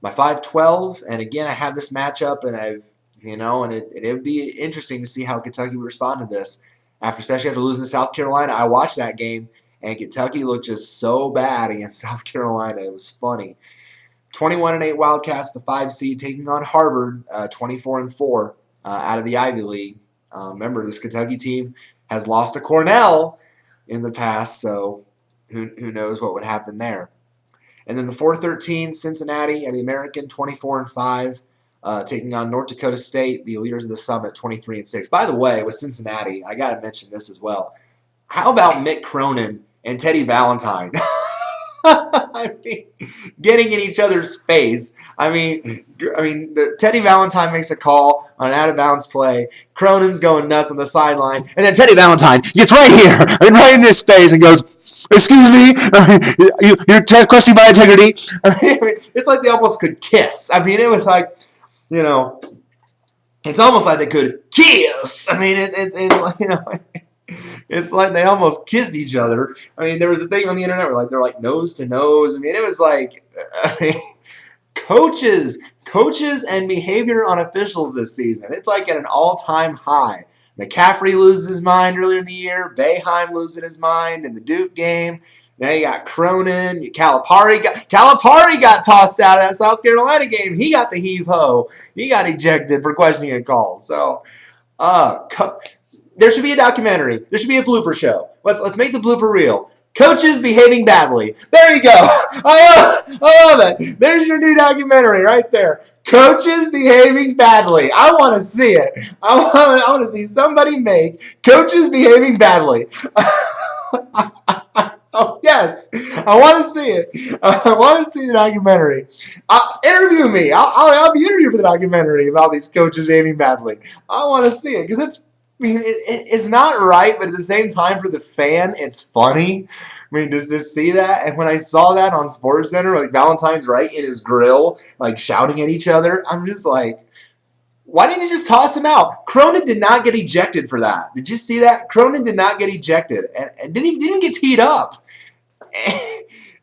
My 5-12, and again, I have this matchup, and it would be interesting to see how Kentucky would respond to this, especially after losing to South Carolina. I watched that game, and Kentucky looked just so bad against South Carolina. It was funny. 21-8 Wildcats, the 5 seed, taking on Harvard, 24-4 out of the Ivy League. Remember, this Kentucky team has lost to Cornell in the past, so who knows what would happen there. And then the 4-13, Cincinnati and the American, 24-5, taking on North Dakota State, the leaders of the Summit, 23-6. By the way, with Cincinnati, I got to mention this as well. How about Mick Cronin and Teddy Valentine? I mean, getting in each other's face. I mean, Teddy Valentine makes a call on an out-of-bounds play. Cronin's going nuts on the sideline, and then Teddy Valentine gets right here, right in his face, and goes, "Excuse me, you're questioning my integrity." I mean, it's like they almost could kiss. I mean, it was like, it's almost like they could kiss. I mean, it's like they almost kissed each other. I mean, there was a thing on the internet where they're like nose to nose. I mean, it was like coaches and behavior on officials this season. It's like at an all-time high. McCaffrey loses his mind earlier in the year. Boeheim losing his mind in the Duke game. Now you got Cronin. Calipari got tossed out of that South Carolina game. He got the heave-ho. He got ejected for questioning a call. So, there should be a documentary. There should be a blooper show. Let's make the blooper reel. Coaches behaving badly. There you go. I love it. There's your new documentary right there. Coaches behaving badly. I want to see it. I want to see somebody make coaches behaving badly. Oh, yes. I want to see it. I want to see the documentary. Interview me. I'll be interviewed for the documentary about these coaches behaving badly. I want to see it because it's not right, but at the same time, for the fan, it's funny. I mean, just to see that, and when I saw that on SportsCenter, Valentine's right in his grill, shouting at each other, I'm just like, why didn't you just toss him out? Cronin did not get ejected for that. Did you see that? Cronin did not get ejected, and didn't even get teed up.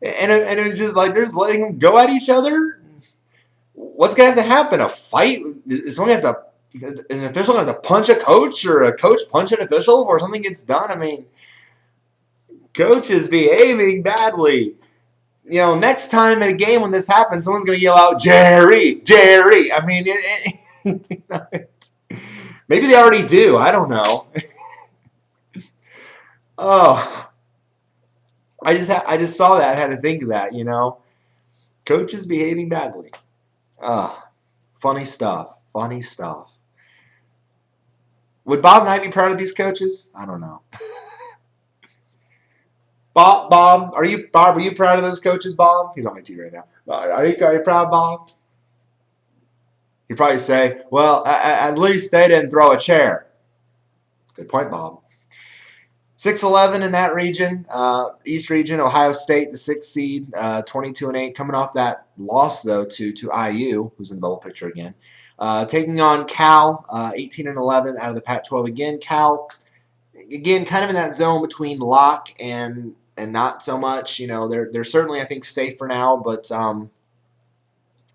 And it was just like they're just letting them go at each other. What's gonna have to happen? A fight? Is an official going to have to punch a coach, or a coach punch an official before something gets done? I mean, coaches behaving badly. Next time in a game when this happens, someone's going to yell out, "Jerry, Jerry." I mean, maybe they already do. I don't know. Oh, I just saw that. I had to think of that. Coaches behaving badly. Funny stuff. Funny stuff. Would Bob Knight be proud of these coaches? I don't know. Bob, are you proud of those coaches, Bob? He's on my team right now. Are you proud, Bob? He'd probably say, well, at least they didn't throw a chair. Good point, Bob. 6-11 in that region, East region. Ohio State, the 6th seed, 22-8, coming off that loss though to IU, who's in the bubble picture again. Taking on Cal, 18-11 out of the Pac-12 again. Cal, again, kind of in that zone between lock and not so much. You know, they're certainly, I think, safe for now, but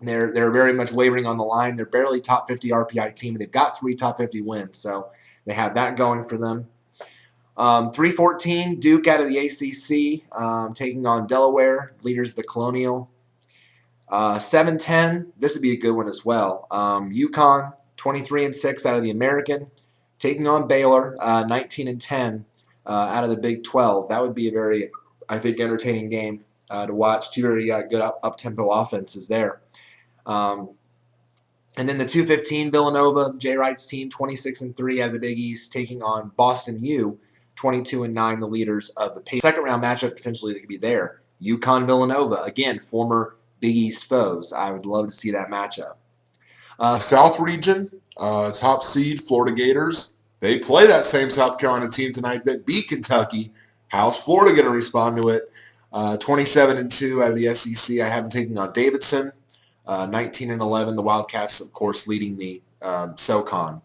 they're very much wavering on the line. They're barely top 50 RPI team. They've got 3 top 50 wins, so they have that going for them. 3-14, Duke out of the ACC, taking on Delaware, leaders of the Colonial. 7-10, this would be a good one as well. UConn, 23-6 out of the American, taking on Baylor, 19-10 out of the Big 12. That would be a very, I think, entertaining game to watch. Two very good up-tempo offenses there. And then the 2-15, Villanova, Jay Wright's team, 26-3 out of the Big East, taking on Boston U, 22-9, the leaders of the Patriots. Second round matchup potentially that could be there. UConn Villanova, again, former Big East foes. I would love to see that matchup. South region, top seed, Florida Gators. They play that same South Carolina team tonight that beat Kentucky. How's Florida going to respond to it? 27-2 out of the SEC. I have them taking on Davidson. 19-11. The Wildcats, of course, leading the SoCon.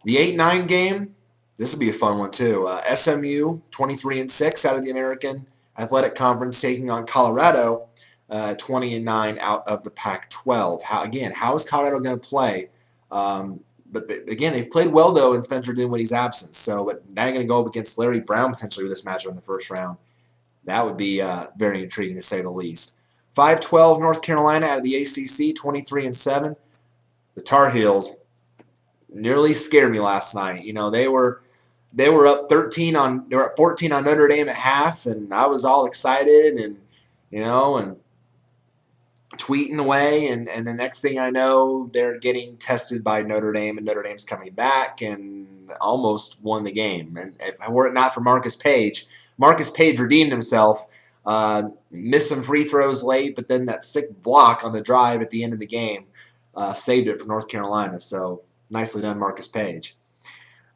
The 8-9 game. This will be a fun one, too. SMU, 23-6 out of the American Athletic Conference, taking on Colorado, 20-9 out of the Pac-12. How is Colorado going to play? But again, they've played well, though, in Spencer Dinwiddie's absence. But now you're going to go up against Larry Brown, potentially, with this matchup in the first round. That would be very intriguing, to say the least. 5-12, North Carolina out of the ACC, 23-7. The Tar Heels nearly scared me last night. You know, they were up 14 on Notre Dame at half, and I was all excited and tweeting away, and the next thing I know, they're getting tested by Notre Dame, and Notre Dame's coming back and almost won the game. And if were it not for Marcus Page redeemed himself, missed some free throws late, but then that sick block on the drive at the end of the game saved it for North Carolina. So nicely done, Marcus Page.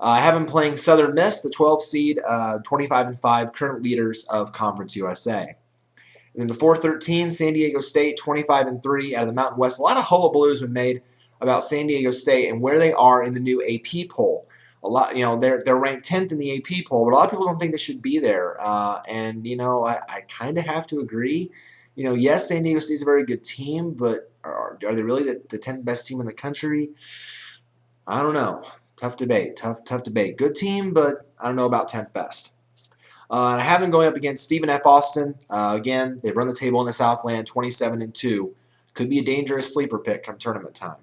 I have him playing Southern Miss, the 12 seed, 25-5, current leaders of Conference USA. And then the 4-13, San Diego State, 25-3 out of the Mountain West. A lot of hullabaloo has been made about San Diego State and where they are in the new AP poll. They're ranked 10th in the AP poll, but a lot of people don't think they should be there. I kind of have to agree. Yes, San Diego State's a very good team, but are they really the 10th best team in the country? I don't know. Tough debate. Tough debate. Good team, but I don't know about 10th best. And I have them going up against Stephen F. Austin. Again, they've run the table in the Southland, 27-2. Could be a dangerous sleeper pick come tournament time.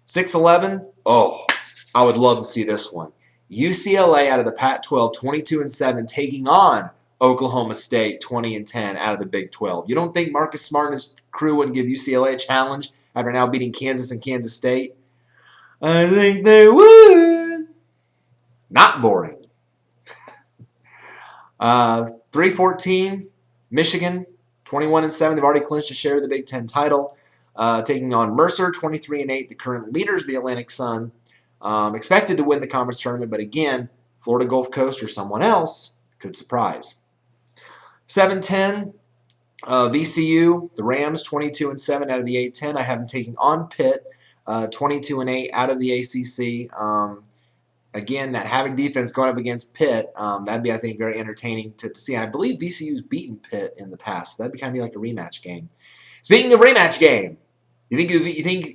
6-11. Oh, I would love to see this one. UCLA out of the Pac-12, 22-7, taking on Oklahoma State, 20-10 out of the Big 12. You don't think Marcus Smart and his crew wouldn't give UCLA a challenge after now beating Kansas and Kansas State? I think they would. Not boring. 3-14, Michigan, 21-7. They've already clinched a share of the Big Ten title. Taking on Mercer, 23-8, the current leaders of the Atlantic Sun. Expected to win the conference tournament, but again, Florida Gulf Coast or someone else could surprise. 7-10, VCU, the Rams, 22-7 out of the A-10. I have them taking on Pitt, 22-8 out of the ACC. Again, that having defense going up against Pitt, that'd be, I think, very entertaining to see. And I believe VCU's beaten Pitt in the past. So that'd be kind of like a rematch game. Speaking of rematch game, you think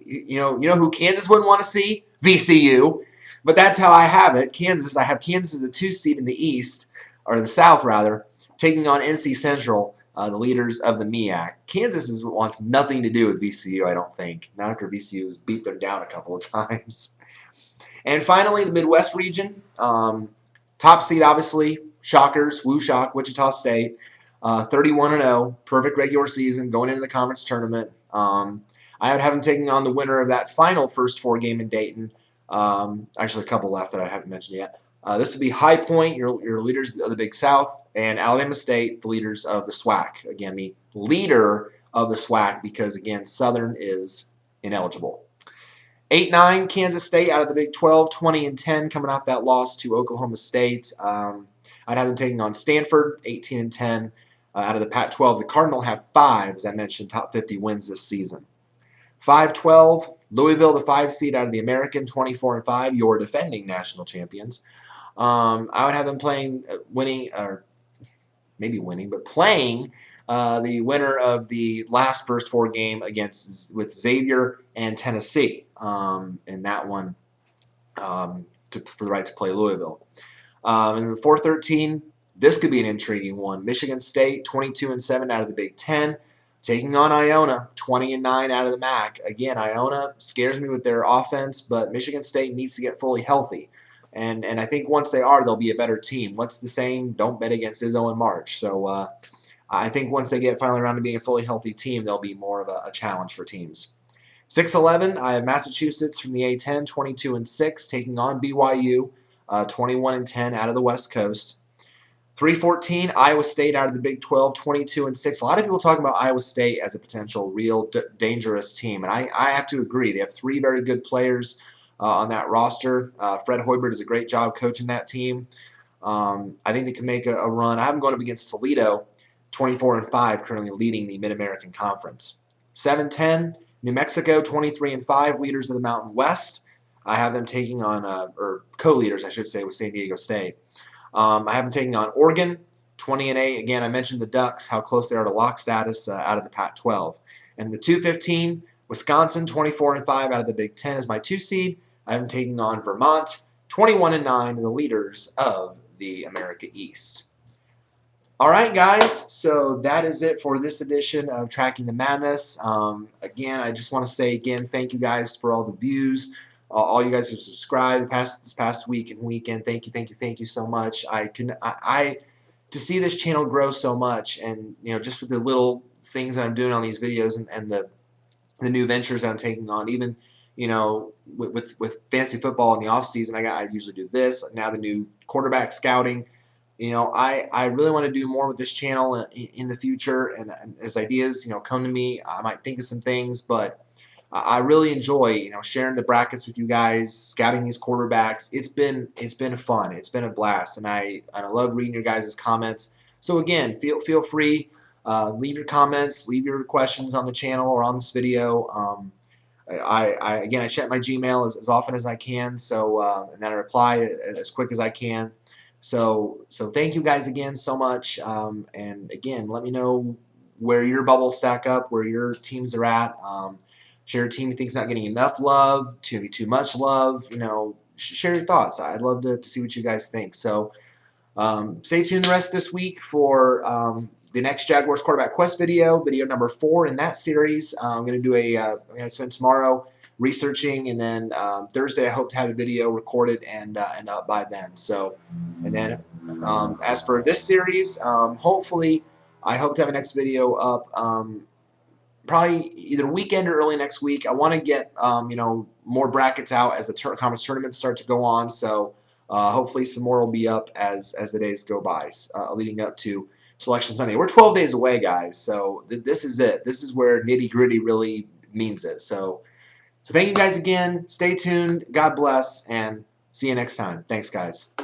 who Kansas wouldn't want to see? VCU. But that's how I have it. Kansas. I have Kansas as a 2 seed in the East, or the South rather, taking on NC Central, the leaders of the MEAC. Kansas wants nothing to do with VCU, I don't think. Not after VCU has beat them down a couple of times. And finally, the Midwest region. Top seed, obviously, Shockers, Woo Shock, Wichita State. 31-0, perfect regular season, going into the conference tournament. I would have them taking on the winner of that final first 4 game in Dayton. Actually, a couple left that I haven't mentioned yet. This would be High Point, your leaders of the Big South, and Alabama State, the leaders of the SWAC. Again, the leader of the SWAC because, again, Southern is ineligible. 8-9, Kansas State out of the Big 12, 20-10, coming off that loss to Oklahoma State. I'd have them taking on Stanford, 18-10. Out of the Pac-12, the Cardinal have 5, as I mentioned, top 50 wins this season. 5-12, Louisville, the 5 seed out of the American, 24-5, your defending national champions. I would have them playing, winning, or maybe winning, but playing the winner of the last first 4 game with Xavier and Tennessee in that one for the right to play Louisville. And the 4-13, this could be an intriguing one. Michigan State, 22-7 out of the Big 10, taking on Iona, 20-9 out of the MAC. Again, Iona scares me with their offense, but Michigan State needs to get fully healthy. And I think once they are, they'll be a better team. What's the saying? Don't bet against Izzo in March. So I think once they get finally around to being a fully healthy team, they'll be more of a challenge for teams. 6-11, I have Massachusetts from the A-10, 22-6, taking on BYU, 21-10 out of the West Coast. 3-14, Iowa State out of the Big 12, 22-6. A lot of people talking about Iowa State as a potential real dangerous team, and I have to agree. They have 3 very good players on that roster. Fred Hoiberg does a great job coaching that team. I think they can make a run. I have them going up against Toledo, 24-5, currently leading the Mid-American Conference. 7-10, New Mexico, 23-5, leaders of the Mountain West. I have them taking on, or co-leaders, I should say, with San Diego State. I have them taking on Oregon, 20-8. Again, I mentioned the Ducks, how close they are to lock status out of the Pac-12. And the 2-15, Wisconsin, 24-5 out of the Big 10 is my 2 seed. I have them taking on Vermont, 21-9, the leaders of the America East. All right, guys, so that is it for this edition of Tracking the Madness. Again, I just want to say again, thank you guys for all the views. All you guys who subscribed this past week and weekend, thank you so much. To see this channel grow so much, and just with the little things that I'm doing on these videos and the new ventures that I'm taking on, even with fantasy football in the off season, I usually do this. Now the new quarterback scouting. I really want to do more with this channel in the future, and as ideas come to me, I might think of some things, but I really enjoy sharing the brackets with you guys, scouting these quarterbacks. It's been fun. It's been a blast, and I love reading your guys' comments. So again, feel free, leave your comments, leave your questions on the channel or on this video. I check my Gmail as often as I can, so and then I reply as quick as I can. So thank you guys again so much, and again, let me know where your bubbles stack up, where your teams are at. Share a team you think is not getting enough love, too much love. Share your thoughts. I'd love to see what you guys think. So stay tuned the rest of this week for the next Jaguars quarterback quest video number 4 in that series. I'm going to spend tomorrow researching, and then Thursday I hope to have the video recorded and up by then. So, and then as for this series, hopefully I hope to have a next video up. Probably either weekend or early next week. I want to get more brackets out as the conference tournaments start to go on. So hopefully some more will be up as the days go by, leading up to Selection Sunday. We're 12 days away, guys. So this is it. This is where nitty gritty really means it. So thank you guys again. Stay tuned. God bless, and see you next time. Thanks, guys.